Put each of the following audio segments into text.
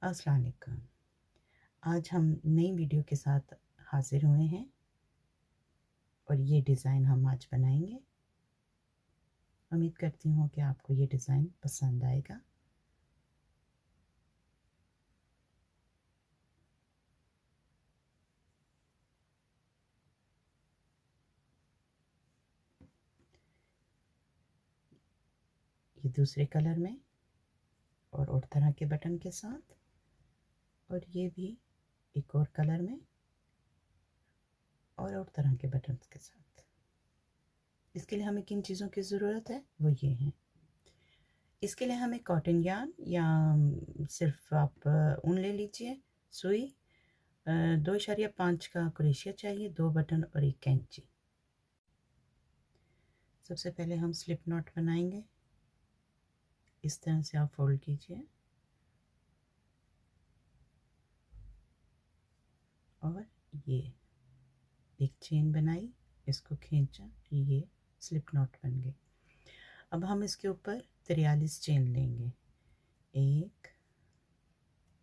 अस्सलाम वालेकुम। आज हम नई वीडियो के साथ हाजिर हुए हैं और ये डिज़ाइन हम आज बनाएंगे। उम्मीद करती हूँ कि आपको ये डिज़ाइन पसंद आएगा। ये दूसरे कलर में और तरह के बटन के साथ, और ये भी एक और कलर में और तरह के बटन के साथ। इसके लिए हमें किन चीज़ों की ज़रूरत है वो ये हैं। इसके लिए हमें कॉटन यार्न या सिर्फ आप ऊन ले लीजिए, सुई, 2.5 का क्रोशिया चाहिए, 2 बटन और 1 कैंची। सबसे पहले हम स्लिप नॉट बनाएंगे। इस तरह से आप फोल्ड कीजिए और ये एक चेन बनाई, इसको खींचा, ये स्लिप नॉट बन गई। अब हम इसके ऊपर 43 चेन लेंगे। 1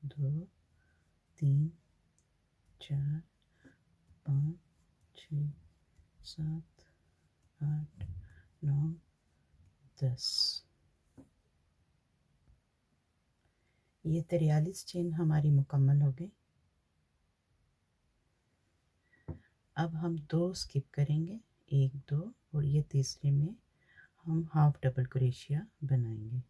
2 3 4 5 6 7 8 9 10। ये 43 चेन हमारी मुकम्मल हो गई। अब हम 2 स्किप करेंगे, 1 2, और ये तीसरे में हम हाफ डबल क्रोशिया बनाएंगे।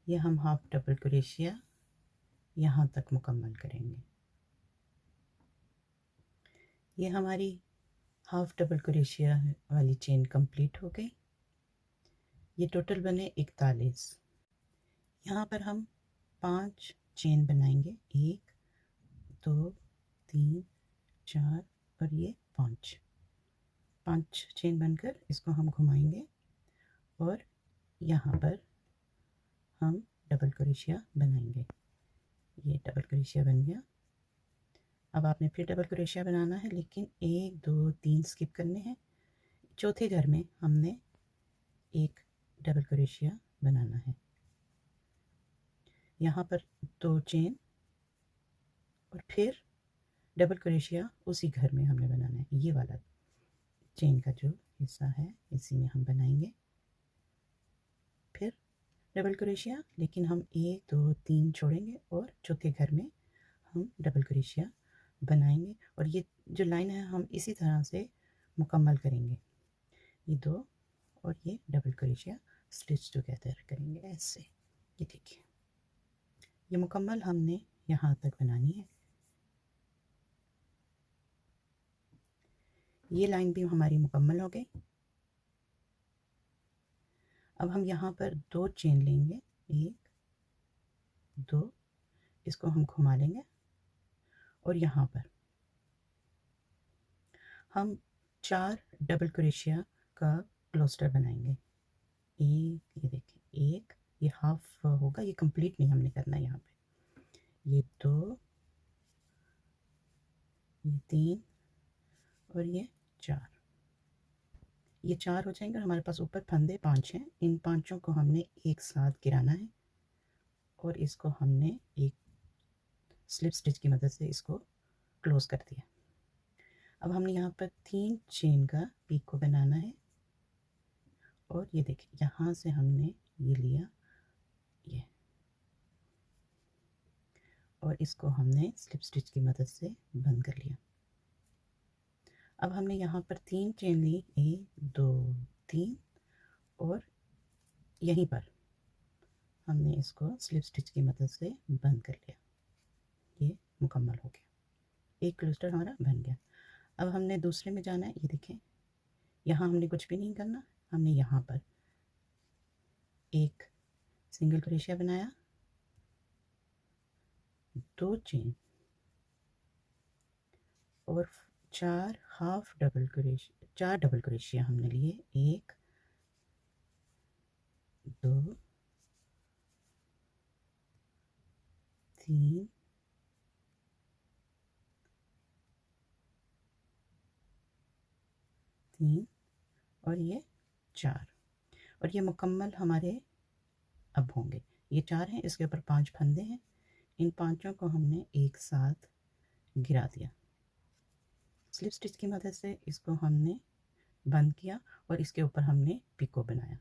ये हम हाफ डबल क्रोशिया यहाँ तक मुकम्मल करेंगे। ये हमारी हाफ डबल क्रोशिया वाली चेन कंप्लीट हो गई। ये टोटल बने 41। यहाँ पर हम 5 चेन बनाएंगे, 1 2 3 4 और ये 5 चेन बनकर इसको हम घुमाएंगे और यहाँ पर हम डबल क्रोशिया बनाएंगे। ये डबल क्रोशिया बन गया। अब आपने फिर डबल क्रोशिया बनाना है, लेकिन 1 2 3 स्किप करने हैं। चौथे घर में हमने एक डबल क्रोशिया बनाना है। यहाँ पर 2 चेन और फिर डबल क्रोशिया उसी घर में हमने बनाना है। ये वाला चेन का जो हिस्सा है इसी में हम बनाएंगे। फिर डबल क्रोशिया, लेकिन हम 1 2 3 छोड़ेंगे और चौथे घर में हम डबल क्रोशिया बनाएंगे। और ये जो लाइन है हम इसी तरह से मुकम्मल करेंगे। ये 2 और ये डबल क्रोशिया स्टिच टुगेदर करेंगे ऐसे। ये देखिए, ये मुकम्मल हमने यहाँ तक बनानी है। ये लाइन भी हमारी मुकम्मल हो गई। अब हम यहाँ पर 2 चेन लेंगे, 1 2, इसको हम घुमा लेंगे और यहाँ पर हम 4 डबल क्रोशिया का क्लोस्टर बनाएंगे। ये देखिए, 1, ये हाफ होगा, ये कंप्लीट नहीं हमने करना है। यहाँ पे ये 2, ये 3 और ये 4। ये 4 हो जाएंगे और हमारे पास ऊपर फंदे 5 हैं। इन 5 को हमने एक साथ गिराना है और इसको हमने एक स्लिप स्टिच की मदद से इसको क्लोज कर दिया। अब हमने यहाँ पर 3 चेन का पीको बनाना है और ये देखिए, यहाँ से हमने ये लिया, ये, और इसको हमने स्लिप स्टिच की मदद से बंद कर लिया। अब हमने यहाँ पर 3 चेन ली, 1 2 3, और यहीं पर हमने इसको स्लिप स्टिच की मदद से बंद कर लिया। ये मुकम्मल हो गया, एक क्लस्टर हमारा बन गया। अब हमने दूसरे में जाना है। ये देखें, यहाँ हमने कुछ भी नहीं करना। हमने यहाँ पर एक सिंगल क्रोशिया बनाया, 2 चेन और 4 half double crochet, 4 double crochet हमने लिए, 1 2 3 3 और ये 4, और ये मुकम्मल हमारे अब होंगे। ये 4 हैं, इसके ऊपर 5 फंदे हैं, इन पांचों को हमने एक साथ गिरा दिया। स्लिप स्टिच की मदद से इसको हमने बंद किया और इसके ऊपर हमने पिको बनाया।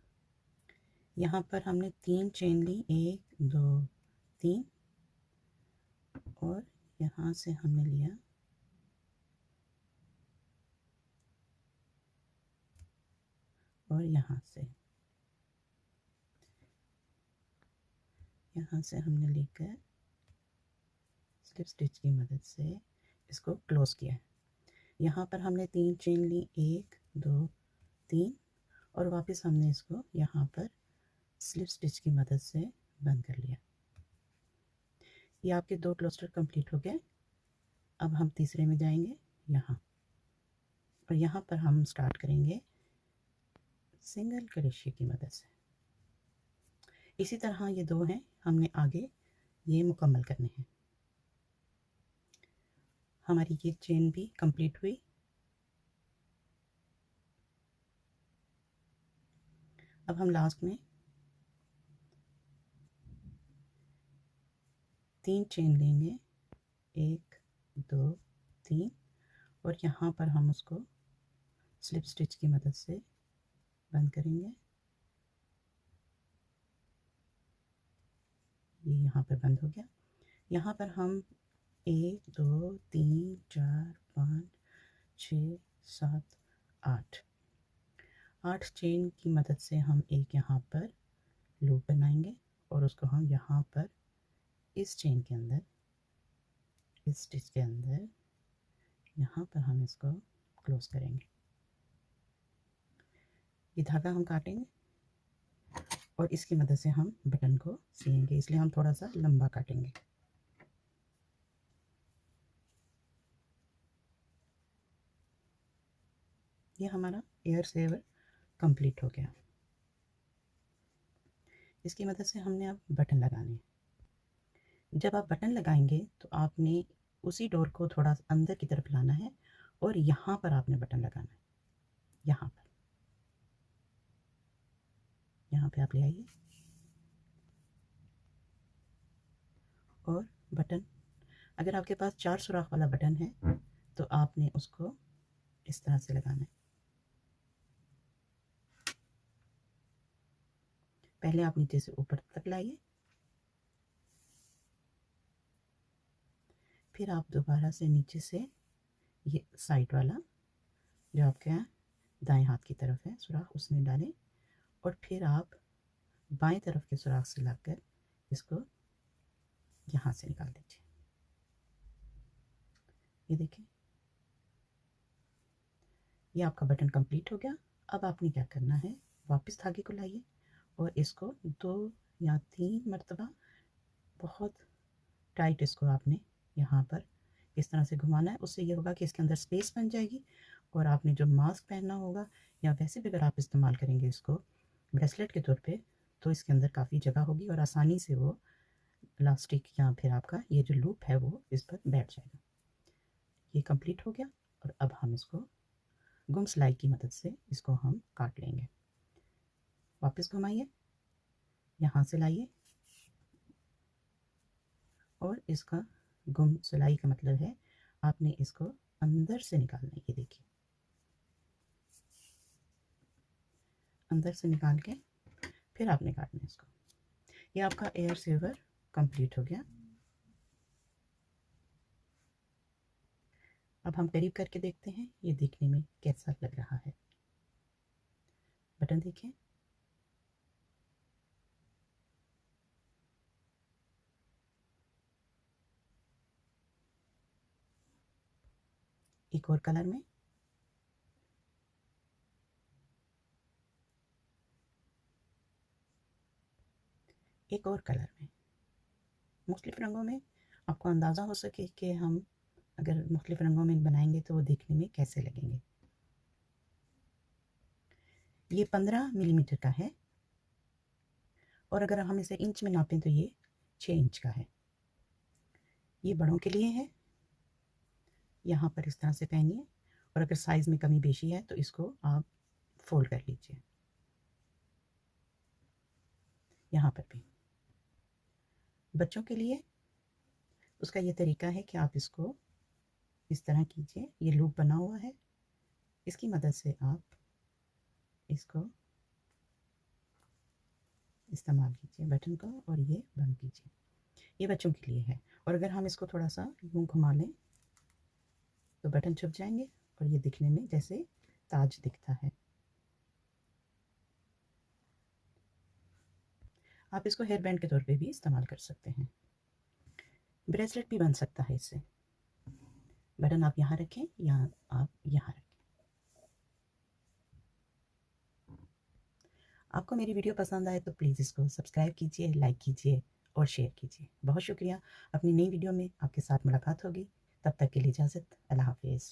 यहाँ पर हमने 3 चेन ली, 1 2 3, और यहाँ से हमने लिया और यहाँ से हमने लेकर स्लिप स्टिच की मदद से इसको क्लोज किया है। यहाँ पर हमने 3 चेन ली, 1 2 3, और वापस हमने इसको यहाँ पर स्लिप स्टिच की मदद से बंद कर लिया। ये आपके 2 क्लस्टर कंप्लीट हो गए। अब हम तीसरे में जाएंगे यहाँ, और यहाँ पर हम स्टार्ट करेंगे सिंगल क्रोशिया की मदद से। इसी तरह ये 2 हैं, हमने आगे ये मुकम्मल करने हैं। हमारी ये चेन भी कंप्लीट हुई। अब हम लास्ट में 3 चेन लेंगे, 1 2 3, और यहाँ पर हम उसको स्लिप स्टिच की मदद से बंद करेंगे। ये यहाँ पर बंद हो गया। यहाँ पर हम 1 2 3 4 5 6 7 8 चेन की मदद से हम एक यहाँ पर लूप बनाएंगे, और उसको हम यहाँ पर इस चेन के अंदर, इस स्टिच के अंदर, यहाँ पर हम इसको क्लोज करेंगे। ये धागा हम काटेंगे और इसकी मदद से हम बटन को सिएंगे, इसलिए हम थोड़ा सा लंबा काटेंगे। ये हमारा एयर सेवर कंप्लीट हो गया। इसकी मदद से हमने अब बटन लगाने हैं। जब आप बटन लगाएंगे तो आपने उसी डोर को थोड़ा अंदर की तरफ लाना है, और यहाँ पर आपने बटन लगाना है। यहाँ पे आप ले आइए, और बटन, अगर आपके पास 4 सुराख वाला बटन है तो आपने उसको इस तरह से लगाना है। पहले आप नीचे से ऊपर तक लाइए, फिर आप दोबारा से नीचे से ये साइड वाला जो आपके दाएं हाथ की तरफ है सुराख, उसमें डालें, और फिर आप बाएं तरफ के सुराख से लाकर इसको यहाँ से निकाल दीजिए। ये देखिए, ये आपका बटन कंप्लीट हो गया। अब आपने क्या करना है, वापस धागे को लाइए और इसको 2 या 3 मरतबा बहुत टाइट इसको आपने यहाँ पर इस तरह से घुमाना है। उससे ये होगा कि इसके अंदर स्पेस बन जाएगी, और आपने जो मास्क पहनना होगा, या वैसे भी अगर आप इस्तेमाल करेंगे इसको ब्रेसलेट के तौर पे, तो इसके अंदर काफ़ी जगह होगी और आसानी से वो इलास्टिक या फिर आपका ये जो लूप है वो इस पर बैठ जाएगा। ये कंप्लीट हो गया, और अब हम इसको गुम सिलाई की मदद से इसको हम काट लेंगे। वापस घुमाइए, यहाँ से लाइए, और इसका गुम सिलाई का मतलब है आपने इसको अंदर से निकालना है। ये देखिए, अंदर से निकाल के फिर आपने काटना है इसको। ये आपका एयर सेवर कंप्लीट हो गया। अब हम करीब करके देखते हैं ये देखने में कैसा लग रहा है। बटन देखिए, एक और कलर में, एक और कलर में, मुख्तलिफ रंगों में, आपको अंदाज़ा हो सके कि हम अगर मुख्तलिफ रंगों में बनाएंगे तो वो देखने में कैसे लगेंगे। ये 15 मिलीमीटर का है और अगर हम इसे इंच में नापें तो ये 6 इंच का है। ये बड़ों के लिए है। यहाँ पर इस तरह से पहनिए और अगर साइज़ में कमी बेशी है तो इसको आप फोल्ड कर लीजिए। यहाँ पर भी बच्चों के लिए उसका ये तरीका है कि आप इसको इस तरह कीजिए, ये लूप बना हुआ है, इसकी मदद से आप इसको इस्तेमाल कीजिए बटन को और ये बंद कीजिए। ये बच्चों के लिए है और अगर हम इसको थोड़ा सा यूँ घुमा लें तो बटन छुप जाएंगे और ये दिखने में जैसे ताज दिखता है। आप इसको हेयर बैंड के तौर पे भी इस्तेमाल कर सकते हैं। ब्रेसलेट भी बन सकता है इससे। बटन आप यहाँ रखें या आप यहाँ रखें। आपको मेरी वीडियो पसंद आए तो प्लीज़ इसको सब्सक्राइब कीजिए, लाइक कीजिए और शेयर कीजिए। बहुत शुक्रिया। अपनी नई वीडियो में आपके साथ मुलाकात होगी। तब तक के लिए इजाज़त। अल्लाह हाफ़िज़।